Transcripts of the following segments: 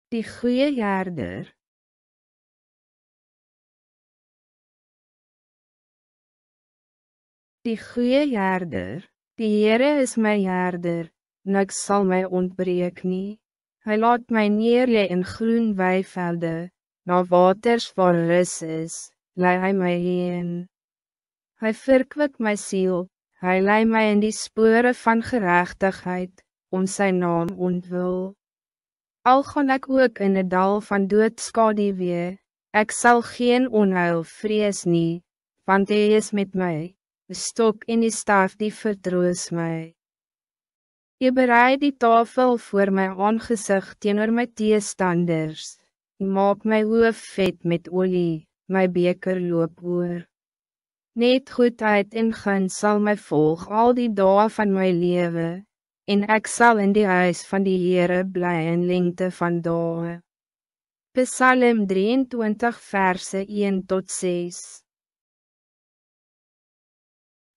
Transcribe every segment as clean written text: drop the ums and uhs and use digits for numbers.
Die goeie herder. Die goeie herder. Die Heere is my herder, niks sal my ontbreek nie. Hy laat my neerlee in groen weivelde, na waters waar rus is, lei hy my heen. Hy verkwik my siel, hy lei my in die spore van gerechtigheid, om sy naam ontwil. Al gaan ek ook in het dal van doodskaduwee, ek sal geen onheil vrees nie, want hy is met my, die stok en die staf die vertroos my. Je bereid die tafel voor my aangezicht teenoor my teestanders, maak my hoof vet met olie, my beker loop oor. Net goedheid en guns sal my volg al die dae van my leven, en ek sal in die huis van die Heere bly in lengte van dae. Psalm 23 verse 1 tot 6.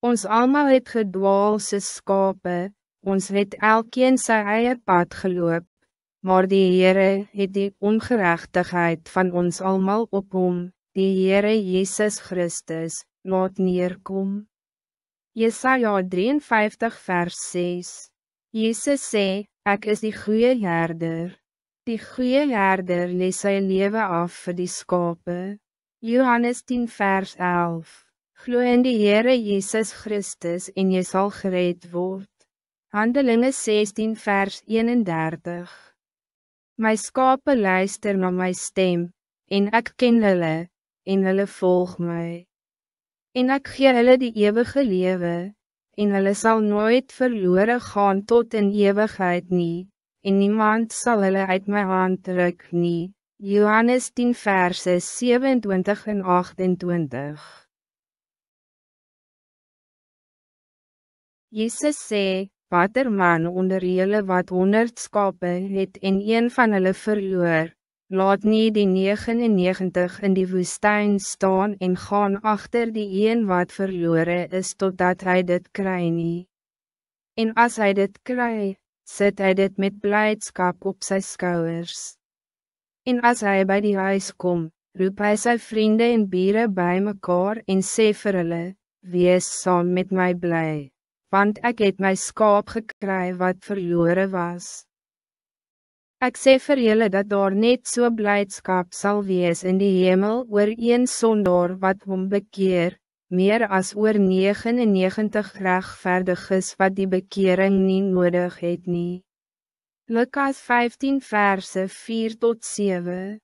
Ons almal het gedwaal soos skape, ons het elkeen sy eie pad geloop, maar die Heere het die ongerechtigheid van ons almal op hom, die Heere Jezus Christus, laat neerkom. Jesaja 53 vers 6. Jezus sê, ek is die goeie herder. Die goeie herder lees sy lewe af vir die skape. Johannes 10 vers 11. Glo in die Heere Jezus Christus en jy sal gered word. Handelinge 16 vers 31. My skape luister na my stem, en ek ken hulle, en hulle volg my. En ek gee hulle die ewige lewe, en hulle sal nooit verloren gaan tot in ewigheid nie, en niemand sal hulle uit my hand ruk nie. Johannes 10 verse 27 en 28. Jezus sê, watter man onder julle wat 100 skape het en een van hulle verloor, laat nie die 99 in die woestijn staan en gaan achter die een wat verloren is totdat hij dit kry nie. En as hij dit kry, sit hy dit met blijdschap op sy skouwers. En as hij bij die huis kom, roep hy sy vriende en bieren bij mekaar en sê vir hulle, wees saam met my bly, want ek het my skaap gekry wat verloren was. Ek sê vir julle dat daar net so blijdskap sal wees in die hemel oor een sondaar wat hom bekeer, meer as oor 99 regverdiges wat die bekering nie nodig het nie. Lukas 15 verse 4 tot 7.